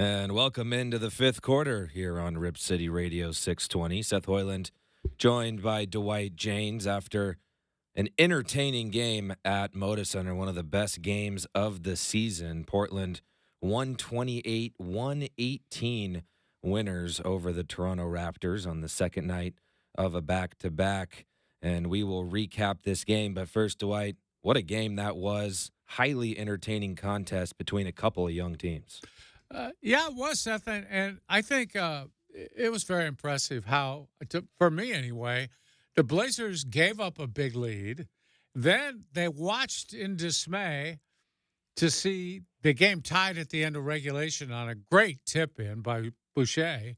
And welcome into the fifth quarter here on Rip City Radio 620. Seth Hoyland joined by Dwight James after an entertaining game at Moda Center, one of the best games of the season. Portland 128-118 winners over the Toronto Raptors on the second night of a back-to-back. And we will recap this game. But first, Dwight, what a game that was. Highly entertaining contest between a couple of young teams. Yeah, it was, Seth, and I think it was very impressive how, for me anyway, the Blazers gave up a big lead. Then they watched in dismay to see the game tied at the end of regulation on a great tip-in by Boucher,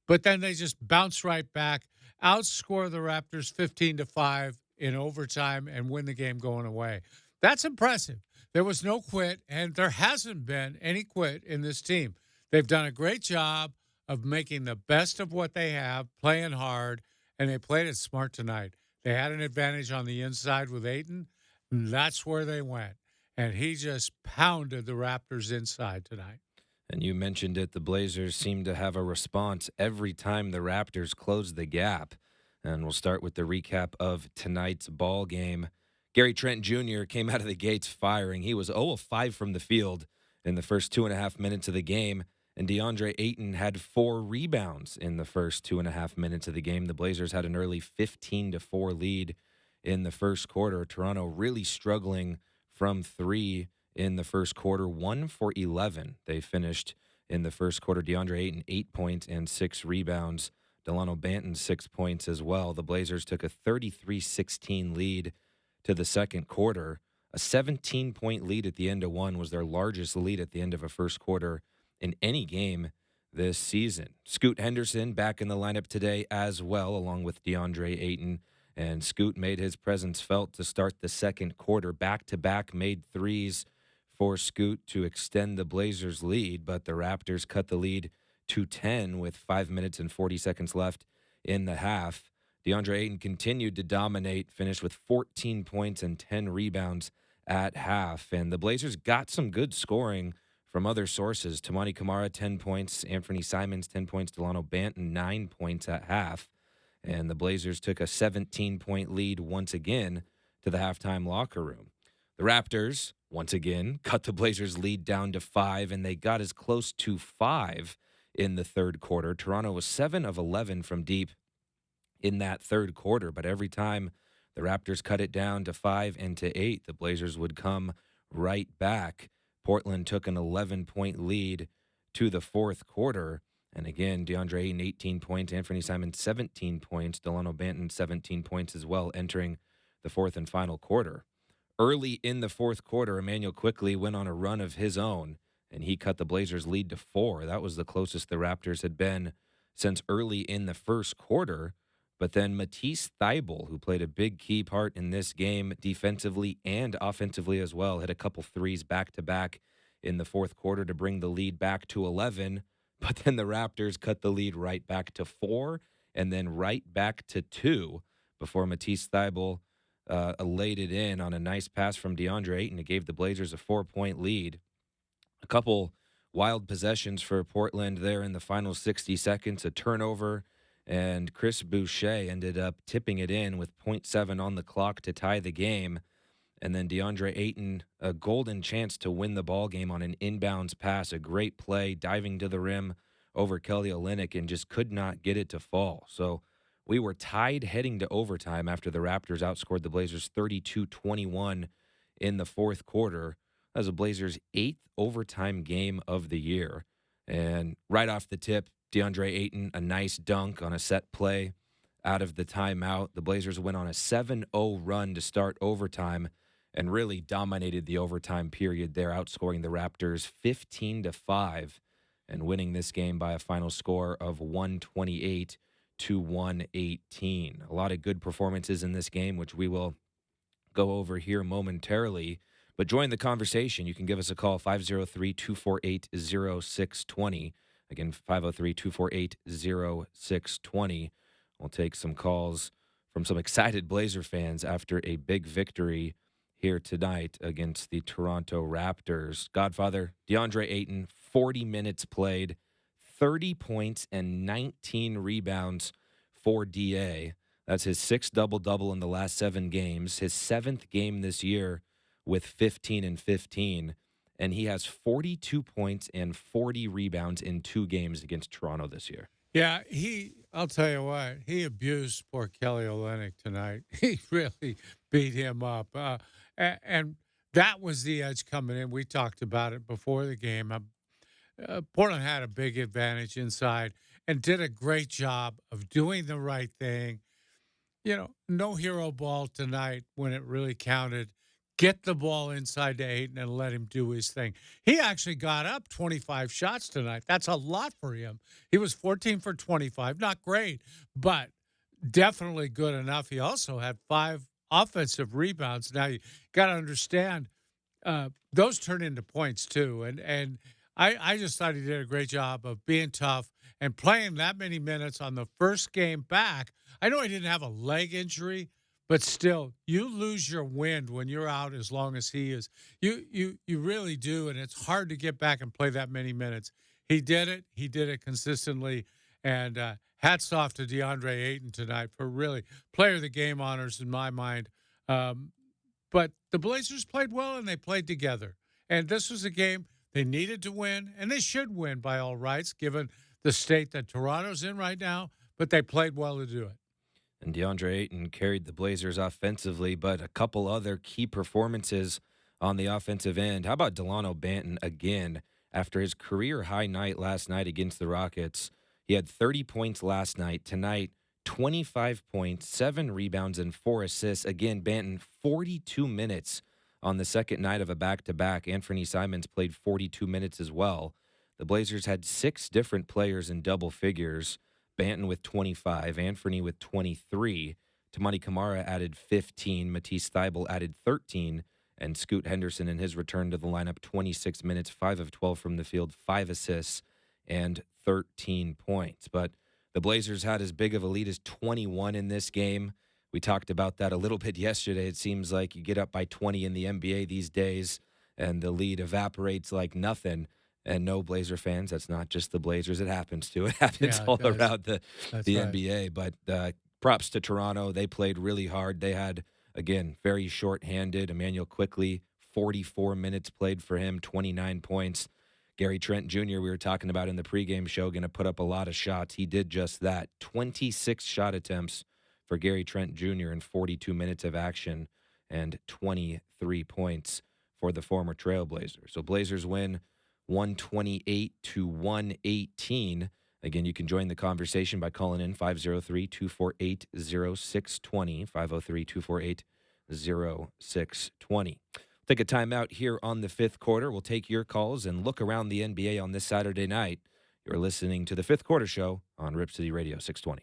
but then they just bounced right back, outscore the Raptors 15-5 in overtime, and win the game going away. That's impressive. There was no quit, and there hasn't been any quit in this team. They've done a great job of making the best of what they have, playing hard, and they played it smart tonight. They had an advantage on the inside with Ayton, and that's where they went. And he just pounded the Raptors inside tonight. And you mentioned it, the Blazers seem to have a response every time the Raptors close the gap. And we'll start with the recap of tonight's ball game. Gary Trent Jr. came out of the gates firing. He was 0 of 5 from the field in the first 2.5 minutes of the game, and DeAndre Ayton had 4 rebounds in the first 2.5 minutes of the game. The Blazers had an early 15-4 lead in the first quarter. Toronto really struggling from 3 in the first quarter, 1 for 11. They finished in the first quarter. DeAndre Ayton, 8 points and 6 rebounds. Delano Banton, 6 points as well. The Blazers took a 33-16 lead to the second quarter. A 17-point lead at the end of one was their largest lead at the end of a first quarter in any game this season. Scoot Henderson back in the lineup today as well, along with DeAndre Ayton. And Scoot made his presence felt to start the second quarter. Back-to-back made threes for Scoot to extend the Blazers' lead, but the Raptors cut the lead to 10 with 5 minutes and 40 seconds left in the half. DeAndre Ayton continued to dominate, finished with 14 points and 10 rebounds at half. And the Blazers got some good scoring from other sources. Tamani Kamara, 10 points. Anthony Simons, 10 points. Delano Banton, 9 points at half. And the Blazers took a 17-point lead once again to the halftime locker room. The Raptors, once again, cut the Blazers' lead down to 5, and they got as close to 5 in the third quarter. Toronto was 7 of 11 from deep in that third quarter, but every time the Raptors cut it down to 5 and to 8, the Blazers would come right back. Portland took an 11-point lead to the fourth quarter, and again, DeAndre Ayton, 18 points, Anthony Simons, 17 points, Delano Banton, 17 points as well, entering the fourth and final quarter. Early in the fourth quarter, Emmanuel quickly went on a run of his own, and he cut the Blazers' lead to 4. That was the closest the Raptors had been since early in the first quarter. But then Matisse Thybulle, who played a big key part in this game defensively and offensively as well, hit a couple threes back-to-back in the fourth quarter to bring the lead back to 11. But then the Raptors cut the lead right back to 4 and then right back to 2 before Matisse Thybulle laid it in on a nice pass from DeAndre Ayton. It gave the Blazers a 4-point lead. A couple wild possessions for Portland there in the final 60 seconds, a turnover, and Chris Boucher ended up tipping it in with 0.7 on the clock to tie the game. And then DeAndre Ayton, a golden chance to win the ball game on an inbounds pass, a great play, diving to the rim over Kelly Olynyk and just could not get it to fall. So we were tied heading to overtime after the Raptors outscored the Blazers 32-21 in the fourth quarter. That was the Blazers' 8th overtime game of the year. And right off the tip, DeAndre Ayton, a nice dunk on a set play out of the timeout. The Blazers went on a 7-0 run to start overtime and really dominated the overtime period there, outscoring the Raptors 15-5 and winning this game by a final score of 128-118. A lot of good performances in this game, which we will go over here momentarily. But join the conversation. You can give us a call, 503-248-0620. Again, 503-248-0620. We'll take some calls from some excited Blazer fans after a big victory here tonight against the Toronto Raptors. Godfather, DeAndre Ayton, 40 minutes played, 30 points, and 19 rebounds for DA. That's his sixth double-double in the last 7 games, his seventh game this year with 15 and 15. And he has 42 points and 40 rebounds in 2 games against Toronto this year. Yeah, I'll tell you what, he abused poor Kelly Olynyk tonight. He really beat him up. And that was the edge coming in. We talked about it before the game. Portland had a big advantage inside and did a great job of doing the right thing. No hero ball tonight when it really counted. Get the ball inside to Ayton and let him do his thing. He actually got up 25 shots tonight. That's a lot for him. He was 14 for 25. Not great, but definitely good enough. He also had 5 offensive rebounds. Now, you got to understand, those turn into points too. And I just thought he did a great job of being tough and playing that many minutes on the first game back. I know he didn't have a leg injury, but still, you lose your wind when you're out as long as he is. You really do, and it's hard to get back and play that many minutes. He did it. He did it consistently, and hats off to DeAndre Ayton tonight for really player of the game honors in my mind. But the Blazers played well, and they played together. And this was a game they needed to win, and they should win by all rights, given the state that Toronto's in right now, but they played well to do it. And DeAndre Ayton carried the Blazers offensively, but a couple other key performances on the offensive end. How about Delano Banton again after his career-high night last night against the Rockets? He had 30 points last night. Tonight, 25 points, 7 rebounds, and 4 assists. Again, Banton, 42 minutes on the second night of a back-to-back. Anthony Simons played 42 minutes as well. The Blazers had 6 different players in double figures. Banton with 25, Anthony with 23, Tamani Kamara added 15, Matisse Thybulle added 13, and Scoot Henderson in his return to the lineup, 26 minutes, 5 of 12 from the field, 5 assists, and 13 points. But the Blazers had as big of a lead as 21 in this game. We talked about that a little bit yesterday. It seems like you get up by 20 in the NBA these days, and the lead evaporates like nothing. And no, Blazer fans, that's not just the Blazers. It happens too. It happens all around the Right. NBA. But props to Toronto. They played really hard. They had, again, very short-handed. Emmanuel Quickley, 44 minutes played for him, 29 points. Gary Trent Jr., we were talking about in the pregame show, going to put up a lot of shots. He did just that. 26 shot attempts for Gary Trent Jr. in 42 minutes of action and 23 points for the former Trailblazers. So Blazers win 128-118. Again, you can join the conversation by calling in 503-248-0620, 503-248-0620. Take a timeout here on the fifth quarter. We'll take your calls and look around the NBA on this Saturday night. You're listening to the Fifth Quarter Show on Rip City Radio 620.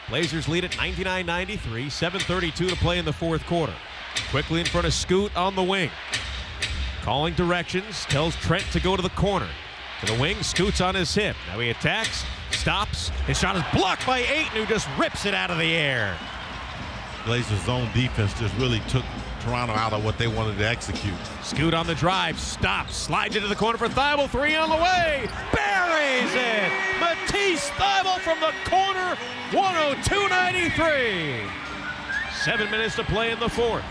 Blazers lead at 99-93, 7:32 to play in the fourth quarter. Quickly in front of Scoot on the wing. Calling directions, tells Trent to go to the corner. To the wing, Scoot's on his hip. Now he attacks, stops. His shot is blocked by Ayton, who just rips it out of the air. Blazers' zone defense just really took Toronto out of what they wanted to execute. Scoot on the drive, stops, slides into the corner for Thibault, three on the way, buries it! Matisse Thibault from the corner, 102-93. 7 minutes to play in the fourth.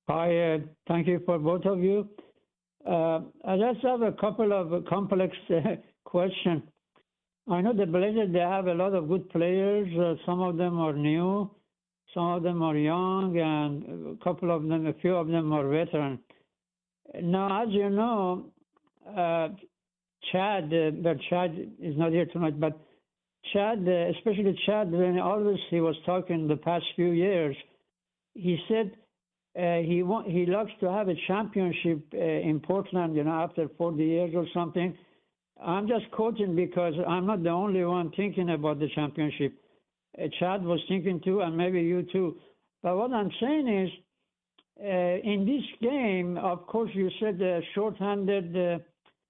Hi, thank you for both of you. I just have a couple of complex questions. I know the Blazers, they have a lot of good players. Some of them are new, some of them are young, and a few of them are veteran. Now, as you know, Chad is not here tonight, but Chad, especially Chad, when always he was talking the past few years, he said he likes to have a championship in Portland, after 40 years or something. I'm just quoting because I'm not the only one thinking about the championship. Chad was thinking too, and maybe you too. But what I'm saying is, in this game, of course, you said the short-handed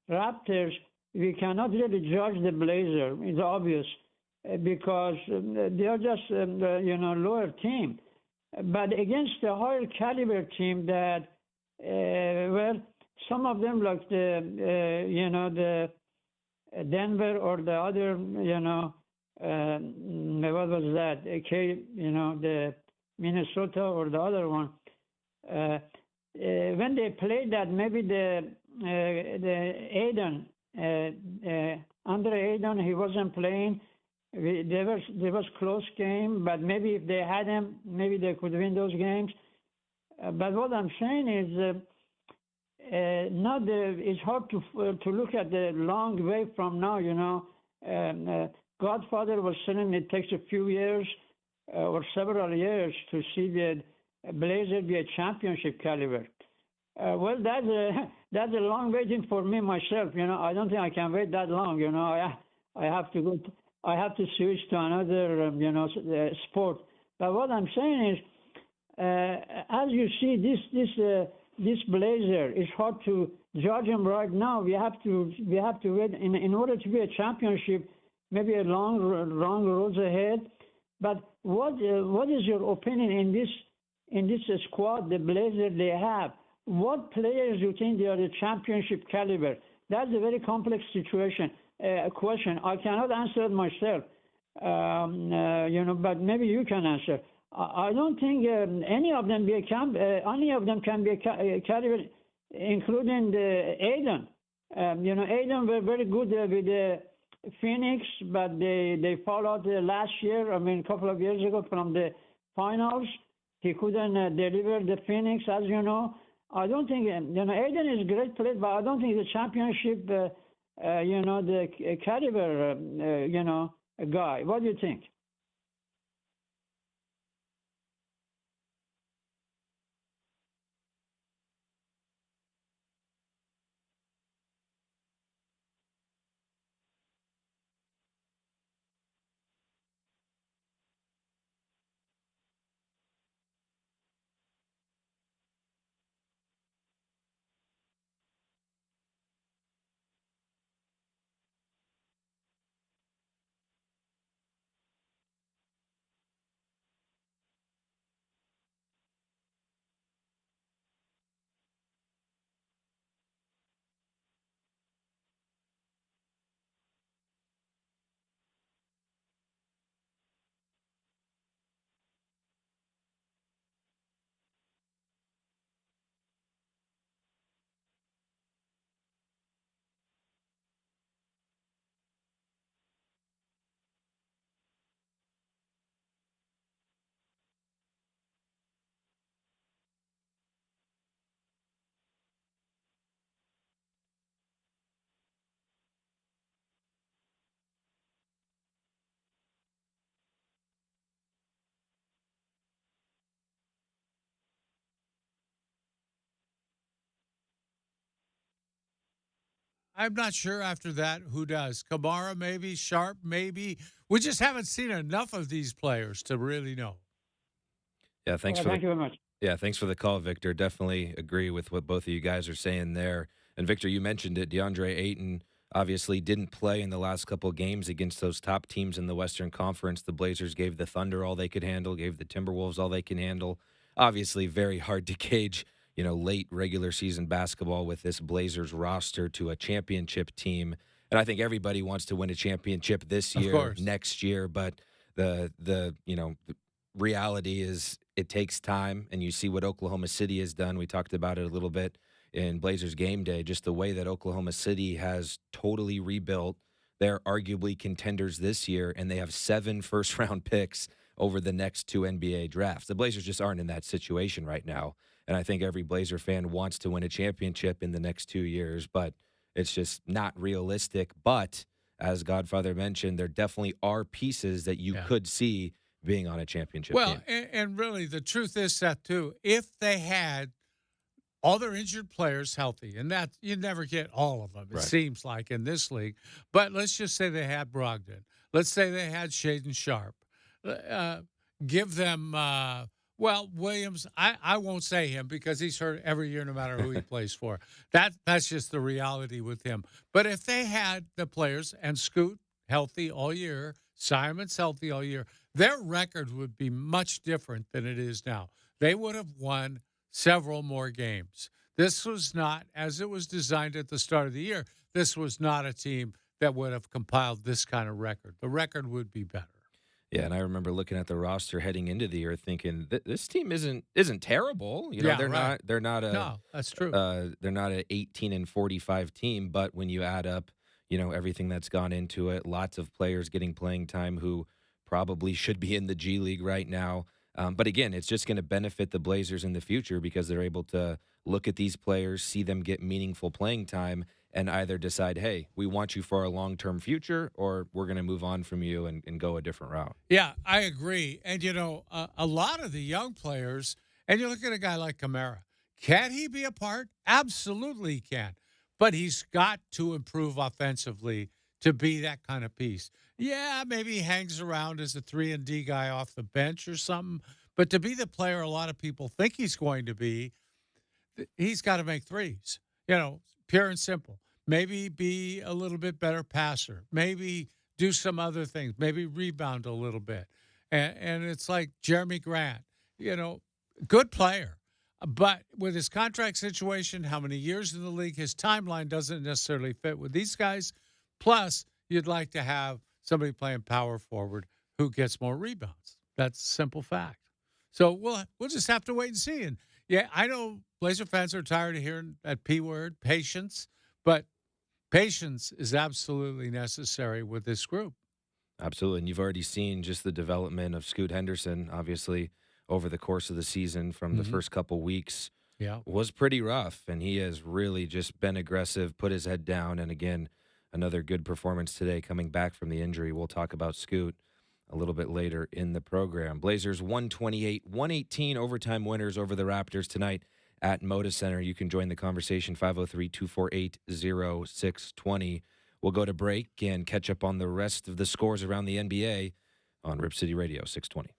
Raptors. We cannot really judge the Blazers. It's obvious because they are just lower team. But against the higher caliber team that, well, some of them like the Denver or the other, what was that? The Minnesota or the other one. When they played that, maybe the Aiden, Andre Aiden, he wasn't playing. There was close game, but maybe if they had him, maybe they could win those games. But what I'm saying is, it's hard to look at the long way from now. Godfather was saying it takes a few years or several years to see the Blazers be a championship caliber. Well, that's a long waiting for me myself. I don't think I can wait that long. I have to go. I have to switch to another sport. But what I'm saying is, as you see, this Blazer, it's hard to judge him right now. We have to wait in order to be a championship. Maybe a long roads ahead. But what is your opinion in this squad, the Blazer they have? What players do you think they are the championship caliber? That's a very complex situation. Question. I cannot answer it myself. But maybe you can answer. I don't think any of them can be a caliber, including the Aiden. Aiden were very good with the Phoenix, but they followed last year. A couple of years ago from the finals, he couldn't deliver the Phoenix, as you know. I don't think Aiden is a great player, but I don't think the championship. The caliber, guy. What do you think? I'm not sure after that who does. Kamara, maybe. Sharp, maybe. We just haven't seen enough of these players to really know. Yeah, Thank you very much. Yeah, thanks for the call, Victor. Definitely agree with what both of you guys are saying there. And Victor, you mentioned it. DeAndre Ayton obviously didn't play in the last couple of games against those top teams in the Western Conference. The Blazers gave the Thunder all they could handle, gave the Timberwolves all they can handle. Obviously, very hard to gauge, late regular season basketball with this Blazers roster to a championship team. And I think everybody wants to win a championship this year, next year, but the reality is it takes time, and you see what Oklahoma City has done. We talked about it a little bit in Blazers Game Day, just the way that Oklahoma City has totally rebuilt. They're arguably contenders this year, and they have 7 first-round picks over the next 2 NBA drafts. The Blazers just aren't in that situation right now, and I think every Blazer fan wants to win a championship in the next 2 years, but it's just not realistic. But as Godfather mentioned, there definitely are pieces that you could see being on a championship team. And really, the truth is, Seth, too, if they had all their injured players healthy, and that you never get all of them, it seems like, in this league. But let's just say they had Brogdon. Let's say they had Shaden Sharp. Give them Well, Williams, I won't say him because he's hurt every year no matter who he plays for. That's just the reality with him. But if they had the players and Scoot healthy all year, Simon's healthy all year, their record would be much different than it is now. They would have won several more games. This was not, as it was designed at the start of the year, this was not a team that would have compiled this kind of record. The record would be better. Yeah, and I remember looking at the roster heading into the year, thinking this team isn't terrible. You know, Yeah, right. they're not a No, that's true. they're not a 18-45 team. But when you add up, everything that's gone into it, lots of players getting playing time who probably should be in the G League right now. But again, it's just going to benefit the Blazers in the future because they're able to look at these players, see them get meaningful playing time, and either decide, hey, we want you for a long-term future, or we're going to move on from you and go a different route. Yeah, I agree. And, a lot of the young players, and you look at a guy like Kamara, can he be a part? Absolutely he can. But he's got to improve offensively to be that kind of piece. Yeah, maybe he hangs around as a 3-and-D guy off the bench or something. But to be the player a lot of people think he's going to be, he's got to make threes, pure and simple. Maybe be a little bit better passer. Maybe do some other things. Maybe rebound a little bit. And it's like Jeremy Grant, good player. But with his contract situation, how many years in the league, his timeline doesn't necessarily fit with these guys. Plus, you'd like to have somebody playing power forward who gets more rebounds. That's a simple fact. So we'll just have to wait and see. And yeah, I know Blazer fans are tired of hearing that P word, patience, but patience is absolutely necessary with this group. Absolutely. And you've already seen just the development of Scoot Henderson, obviously, over the course of the season from the first couple weeks. Yeah. Was pretty rough, and he has really just been aggressive, put his head down, and again, another good performance today coming back from the injury. We'll talk about Scoot a little bit later in the program. Blazers 128-118 overtime winners over the Raptors tonight at Moda Center. You can join the conversation, 503-248-0620. We'll go to break and catch up on the rest of the scores around the NBA on Rip City Radio 620.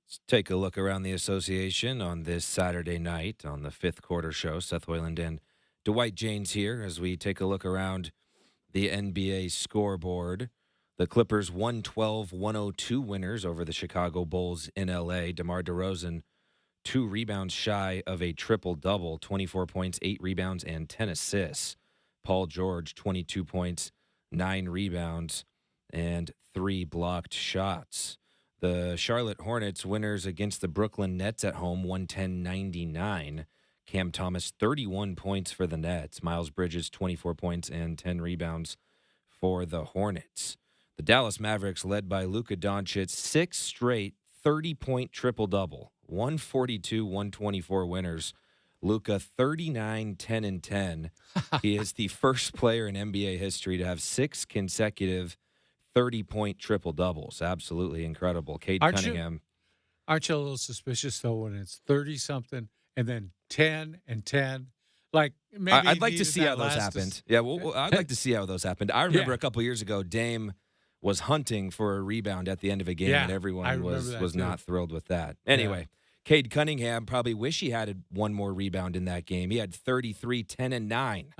Let's take a look around the association on this Saturday night on the fifth quarter show. Seth Hoyland and Dwight James here as we take a look around the NBA scoreboard. The Clippers 112-102 winners over the Chicago Bulls in L.A. DeMar DeRozan, 2 rebounds shy of a triple-double, 24 points, 8 rebounds, and 10 assists. Paul George, 22 points, 9 rebounds, and 3 blocked shots. The Charlotte Hornets winners against the Brooklyn Nets at home, 110-99. Cam Thomas, 31 points for the Nets. Miles Bridges, 24 points and 10 rebounds for the Hornets. The Dallas Mavericks, led by Luka Doncic, 6 straight 30-point triple-double, 142-124 winners. Luka, 39, 10, and 10. He is the first player in NBA history to have 6 consecutive 30-point triple-doubles. Absolutely incredible. Cade Cunningham. Aren't you a little suspicious, though, when it's 30-something and then 10 and 10? Like, maybe I'd like to see how those happened. Yeah, well, I'd like to see how those happened. I remember a couple years ago, Dame was hunting for a rebound at the end of a game, and everyone was not thrilled with that. Anyway, Cade Cunningham probably wish he had one more rebound in that game. He had 33, 10, and 9.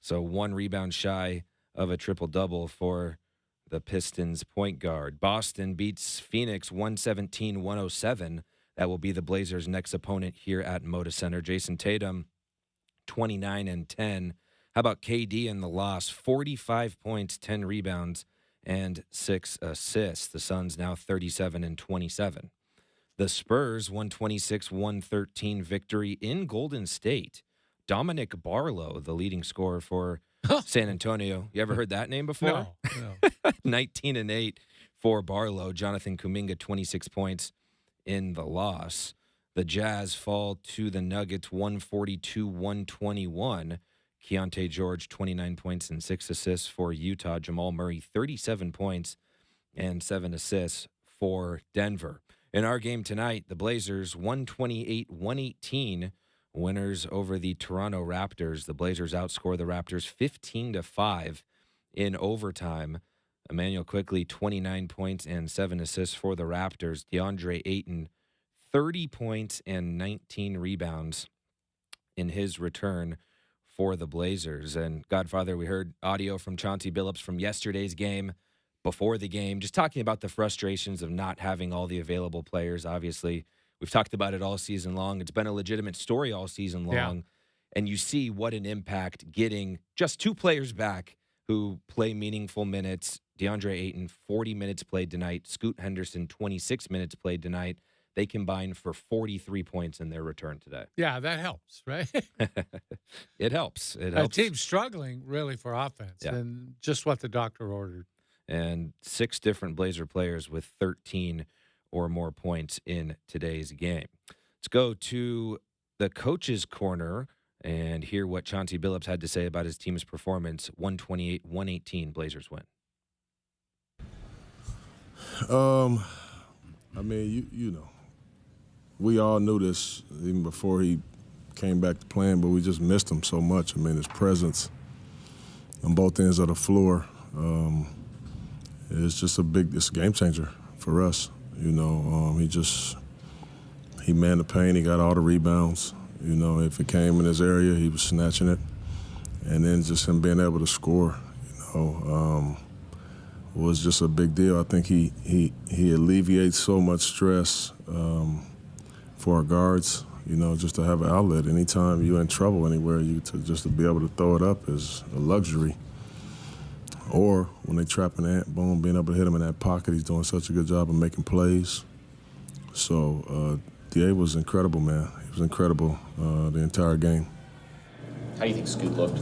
So 1 rebound shy of a triple-double for the Pistons point guard. Boston beats Phoenix 117-107. That will be the Blazers' next opponent here at Moda Center. Jason Tatum, 29 and 10. How about KD in the loss? 45 points, 10 rebounds, and 6 assists. The Suns now 37 and 27. The Spurs 126-113 victory in Golden State. Dominic Barlow, the leading scorer for San Antonio. You ever heard that name before? No. 19 and 8 for Barlow. Jonathan Kuminga, 26 points in the loss. The Jazz fall to the Nuggets 142-121. Keontae George, 29 points and 6 assists for Utah. Jamal Murray, 37 points and 7 assists for Denver. In our game tonight, the Blazers 128-118 winners over the Toronto Raptors. The Blazers outscore the Raptors 15-5 in overtime. Emmanuel Quickley, 29 points and 7 assists for the Raptors. DeAndre Ayton, 30 points and 19 rebounds in his return for the Blazers. And Godfather, we heard audio from Chauncey Billups from yesterday's game, before the game, just talking about the frustrations of not having all the available players. Obviously, we've talked about it all season long. It's been a legitimate story all season long. And you see what an impact getting just 2 players back who play meaningful minutes. DeAndre Ayton, 40 minutes played tonight. Scoot Henderson, 26 minutes played tonight. They combined for 43 points in their return today. Yeah, that helps, right? It helps. It A helps. team's struggling, really, for offense, and just what the doctor ordered. And 6 different Blazer players with 13 or more points in today's game. Let's go to the coach's corner and hear what Chauncey Billups had to say about his team's performance. 128-118 Blazers win. I mean, you know, we all knew this even before he came back to playing, but we just missed him so much. I mean, his presence on both ends of the floor is just it's a game changer for us. You know, he manned the paint. He got all the rebounds. You know, if it came in his area, he was snatching it. And then just him being able to score, was just a big deal. I think he alleviates so much stress for our guards. You know, just to have an outlet. Anytime you're in trouble anywhere, just to be able to throw it up is a luxury. Or when they trap an ant, boom, being able to hit him in that pocket. He's doing such a good job of making plays. So D.A. was incredible, man. He was incredible the entire game. How do you think Scoot looked?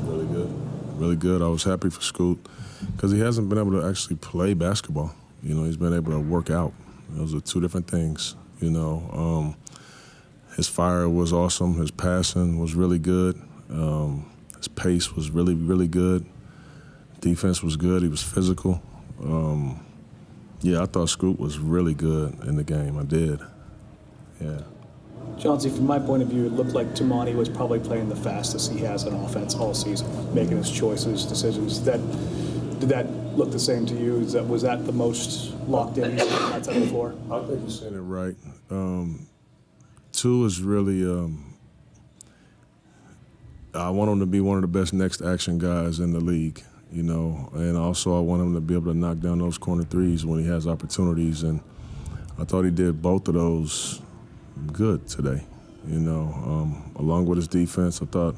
Really good. Really good. I was happy for Scoot because he hasn't been able to actually play basketball. You know, he's been able to work out. Those are 2 different things, you know. His fire was awesome. His passing was really good. His pace was really, really good. Defense was good. He was physical. I thought Scoot was really good in the game. I did. Yeah. Chauncey, from my point of view, it looked like Tamani was probably playing the fastest he has on offense all season, making his choices, decisions. That Did that look the same to you? Was that the most locked in you've seen on that side of the floor? I think you're saying it right. Two is really, I want him to be one of the best next action guys in the league, you know, and also I want him to be able to knock down those corner threes when he has opportunities. And I thought he did both of those good today, you know, along with his defense. I thought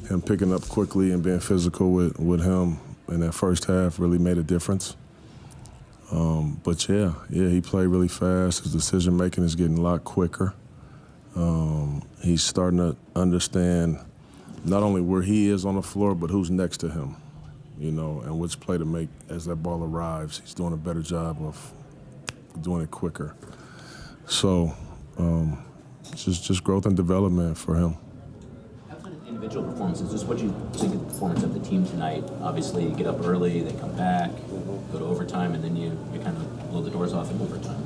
him picking up quickly and being physical with him in that first half really made a difference. But yeah, he played really fast. His decision making is getting a lot quicker. He's starting to understand not only where he is on the floor, but who's next to him, you know, and which play to make as that ball arrives. He's doing a better job of doing it quicker. So just growth and development for him. Outside of individual performances, just what do you think of the performance of the team tonight? Obviously, you get up early, they come back, go to overtime, and then you kind of blow the doors off in overtime.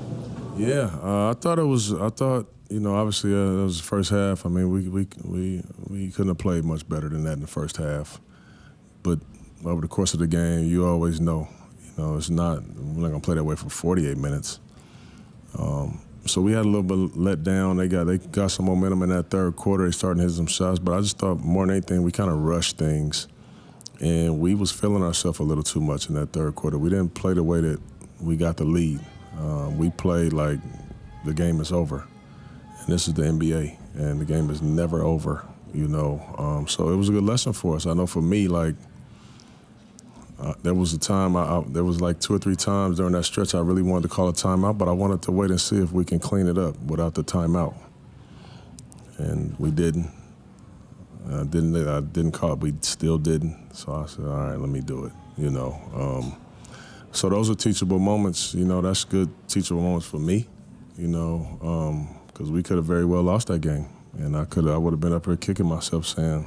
Yeah, I thought, you know, obviously that was the first half. I mean, we couldn't have played much better than that in the first half. But over the course of the game, you always know, you know, we're not going to play that way for 48 minutes. So we had a little bit let down. They got some momentum in that third quarter. They started hitting some shots. But I just thought more than anything, we kind of rushed things. And we was feeling ourselves a little too much in that third quarter. We didn't play the way that we got the lead. We played like the game is over. And this is the NBA, and the game is never over, you know. So it was a good lesson for us. I know for me, like, there was a time, there was like 2 or 3 times during that stretch I really wanted to call a timeout, but I wanted to wait and see if we can clean it up without the timeout. And we didn't. I didn't call it. We still didn't. So I said, all right, let me do it, you know. So those are teachable moments. You know, that's good teachable moments for me, you know, because we could have very well lost that game. And I would have been up here kicking myself saying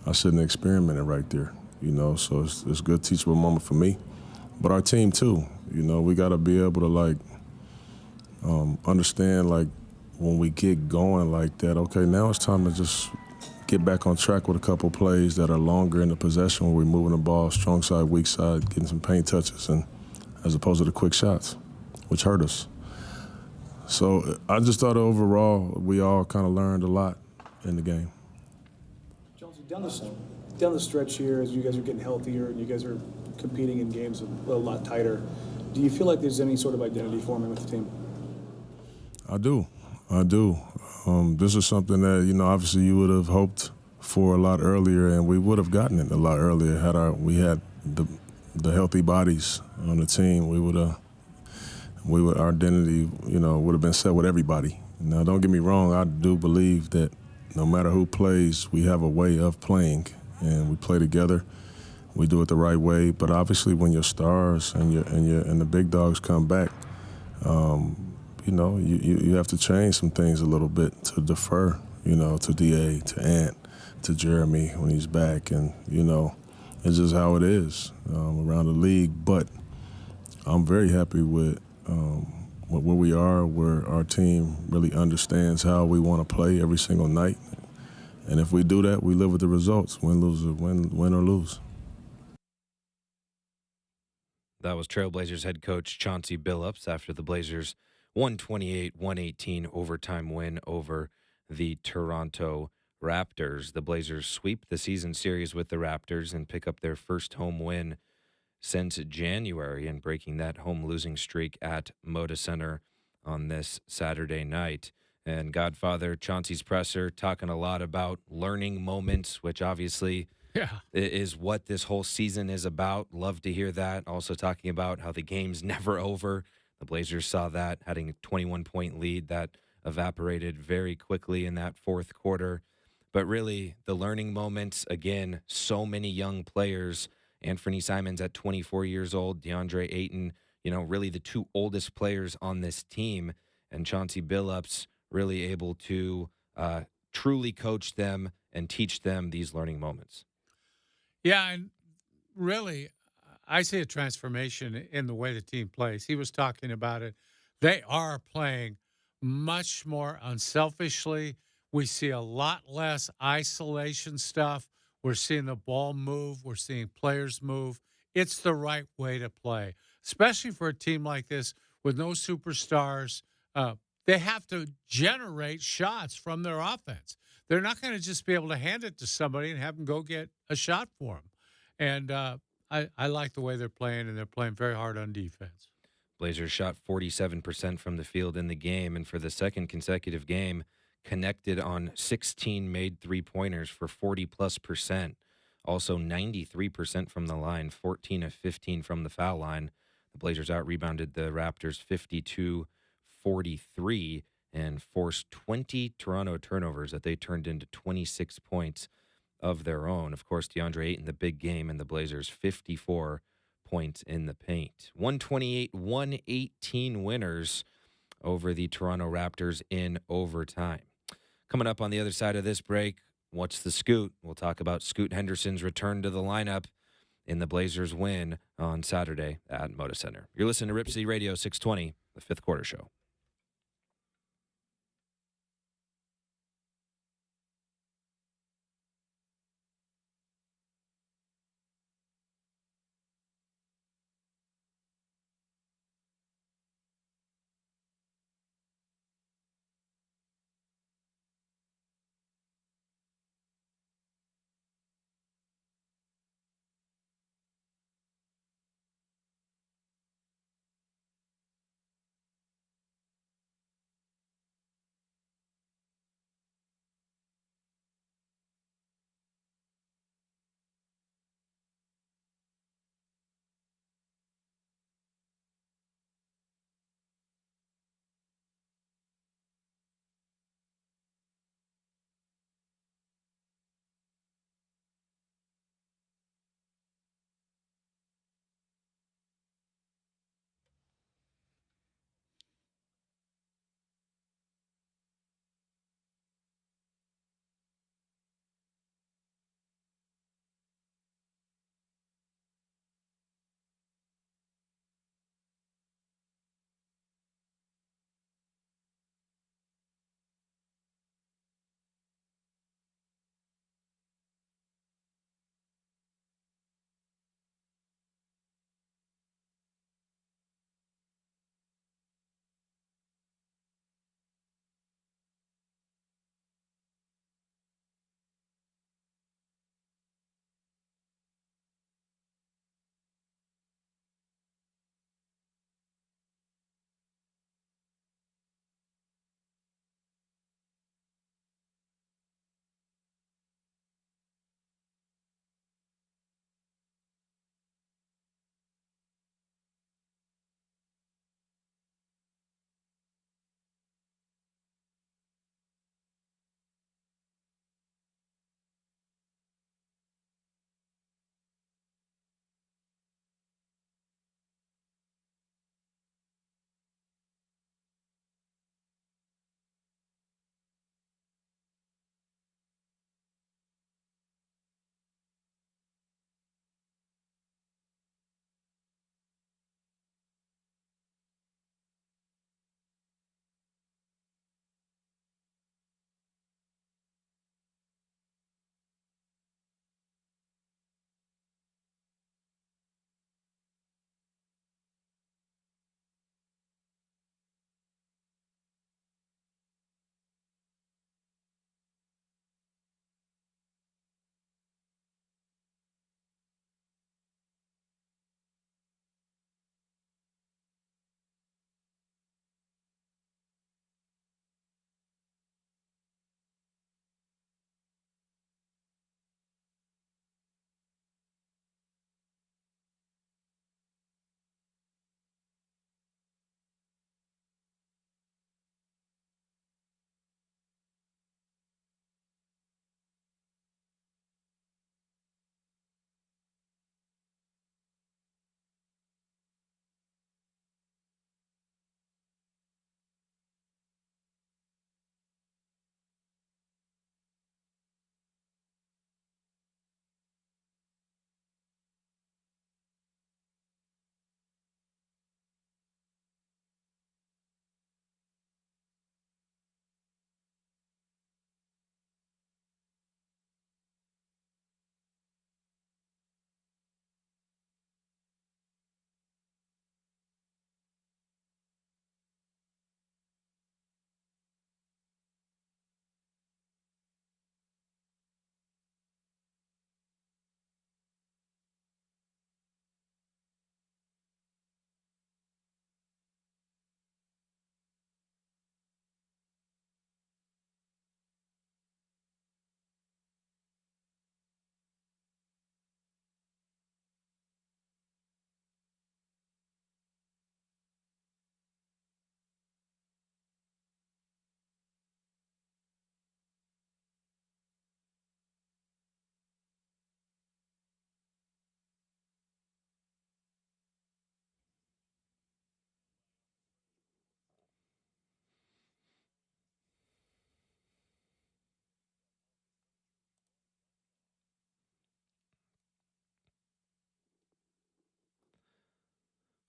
I shouldn't have experimented right there, you know. So it's a good teachable moment for me. But our team, too, you know, we got to be able to, like, understand, like, when we get going like that, okay, now it's time to just get back on track with a couple plays that are longer in the possession where we're moving the ball, strong side, weak side, getting some paint touches, and as opposed to the quick shots, which hurt us. So I just thought overall we all kind of learned a lot in the game. Chauncey, down the stretch here, as you guys are getting healthier and you guys are competing in games a lot tighter, do you feel like there's any sort of identity forming with the team? I do. This is something that, you know, obviously you would have hoped for a lot earlier, and we would have gotten it a lot earlier had we had the healthy bodies on the team. Our identity, you know, would have been set with everybody. Now, don't get me wrong. I do believe that no matter who plays, we have a way of playing, and we play together. We do it the right way. But obviously, when your stars and the big dogs come back, you know, you have to change some things a little bit to defer, you know, to DA, to Ant, to Jeremy when he's back. And, you know, it's just how it is around the league. But I'm very happy with where we are, where our team really understands how we want to play every single night. And if we do that, we live with the results, win or lose. That was Trailblazers head coach Chauncey Billups after the Blazers' 128-118 overtime win over the Toronto Raptors. The Blazers sweep the season series with the Raptors and pick up their first home win since January, and breaking that home losing streak at Moda Center on this Saturday night. And Godfather Chauncey's presser talking a lot about learning moments, which obviously is what this whole season is about. Love to hear that. Also talking about how the game's never over. The Blazers saw that, having a 21-point lead that evaporated very quickly in that fourth quarter. But really, the learning moments, again, so many young players. Anthony Simons at 24 years old, DeAndre Ayton, you know, really the two oldest players on this team. And Chauncey Billups really able to truly coach them and teach them these learning moments. Yeah, and really, I see a transformation in the way the team plays. He was talking about it. They are playing much more unselfishly. We see a lot less isolation stuff. We're seeing the ball move. We're seeing players move it's the right way to play, especially for a team like this with no superstars. They have to generate shots from their offense. They're not going to just be able to hand it to somebody and have them go get a shot for them. And I like the way they're playing, and they're playing very hard on defense. Blazers shot 47% from the field in the game, and for the second consecutive game, connected on 16 made three-pointers for 40+ percent. Also 93% from the line, 14 of 15 from the foul line. The Blazers out-rebounded the Raptors 52-43 and forced 20 Toronto turnovers that they turned into 26 points of their own. Of course, DeAndre Ayton, the big game, and the Blazers 54 points in the paint. 128-118 winners over the Toronto Raptors in overtime. Coming up on the other side of this break, what's the scoot? We'll talk about Scoot Henderson's return to the lineup in the Blazers' win on Saturday at Moda Center. You're listening to Rip City Radio 620, the Fifth Quarter Show.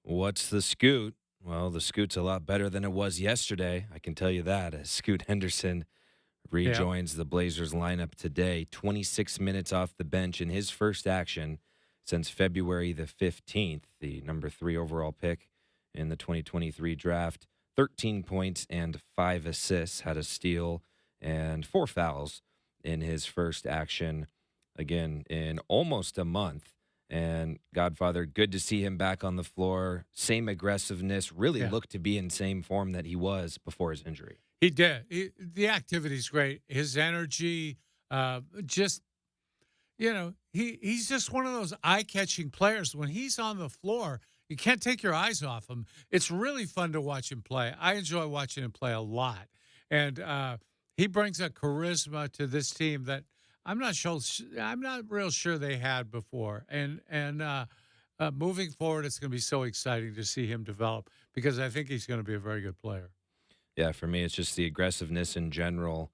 What's the scoot? Well, the scoot's a lot better than it was yesterday. I can tell you that. As Scoot Henderson Yeah. rejoins the Blazers lineup today, 26 minutes off the bench in his first action since February the 15th, the number 3 overall pick in the 2023 draft. 13 points and 5 assists, had a steal and 4 fouls in his first action, again, in almost a month. And Godfather, good to see him back on the floor. Same aggressiveness, really Yeah. looked to be in same form that he was before his injury. He did. The activity's great. His energy, just he's just one of those eye-catching players. When he's on the floor, you can't take your eyes off him. It's really fun to watch him play. I enjoy watching him play a lot, and he brings a charisma to this team that I'm not sure. I'm not real sure they had before. And moving forward, it's going to be so exciting to see him develop because I think he's going to be a very good player. Yeah, for me, it's just the aggressiveness in general.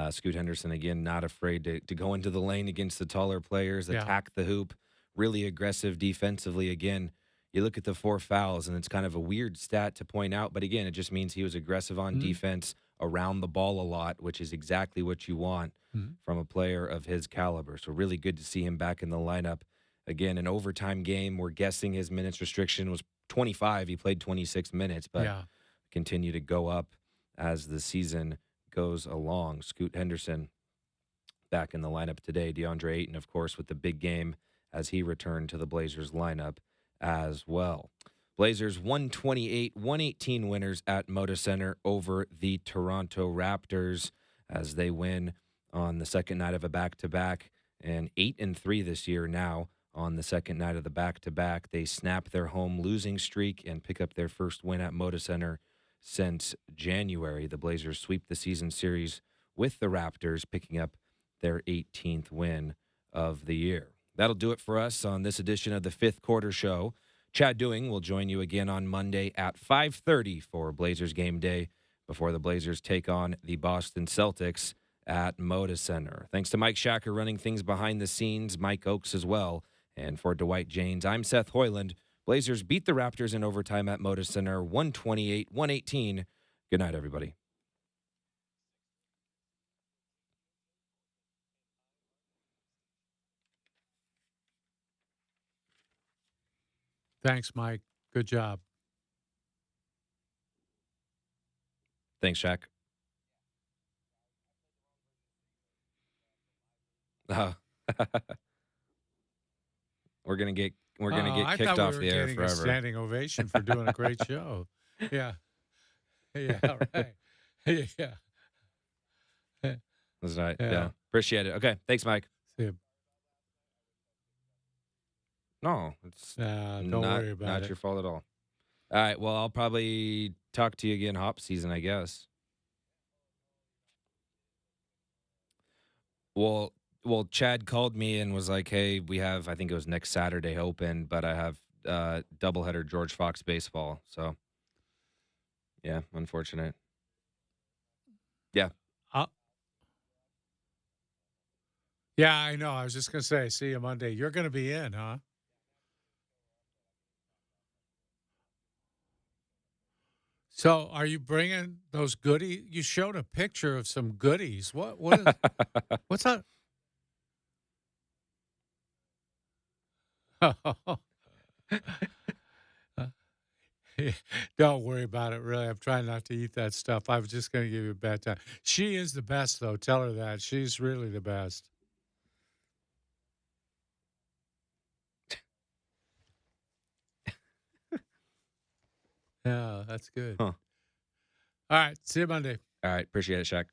Scoot Henderson, again, not afraid to go into the lane against the taller players, Yeah. attack the hoop, really aggressive defensively. Again, you look at the 4 fouls, and it's kind of a weird stat to point out. But again, it just means he was aggressive on Mhm. defense, around the ball a lot, which is exactly what you want Mhm. from a player of his caliber. So really good to see him back in the lineup. Again, an overtime game. We're guessing his minutes restriction was 25. He played 26 minutes, but Yeah. continue to go up as the season goes along. Scoot Henderson back in the lineup today. DeAndre Ayton, of course, with the big game as he returned to the Blazers lineup as well. Blazers 128-118 winners at Moda Center over the Toronto Raptors as they win on the second night of a back-to-back, and 8-3 this year now on the second night of the back-to-back. They snap their home losing streak and pick up their first win at Moda Center since January. The Blazers sweep the season series with the Raptors, picking up their 18th win of the year. That'll do it for us on this edition of the Fifth Quarter Show. Chad Doing will join you again on Monday at 5:30 for Blazers game day before the Blazers take on the Boston Celtics at Moda Center. Thanks to Mike Shacker running things behind the scenes, Mike Oakes as well. And for Dwight Janes, I'm Seth Hoyland. Blazers beat the Raptors in overtime at Moda Center, 128-118. Good night, everybody. Thanks, Mike. Good job. Thanks, Shaq. We're gonna get I kicked thought off we were the air getting a forever. standing ovation for doing a great show. Yeah. Yeah, right. Yeah. That's right. Yeah. Yeah. Appreciate it. Okay. Thanks, Mike. See ya. No, it's Don't not, worry about not it. your fault at all. All right. Well, I'll probably talk to you again hop season, I guess. Well, Chad called me and was like, "Hey, we have, I think it was next Saturday open, but I have doubleheader George Fox baseball." So, yeah, unfortunate. Yeah. Yeah, I know. I was just going to say, see you Monday. You're going to be in, huh? So, are you bringing those goodies? You showed a picture of some goodies. What is, what's that? Don't worry about it, really. I'm trying not to eat that stuff. I was just going to give you a bad time. She is the best, though. Tell her that. She's really the best. Yeah, that's good. Huh. All right. See you Monday. All right. Appreciate it, Shaq.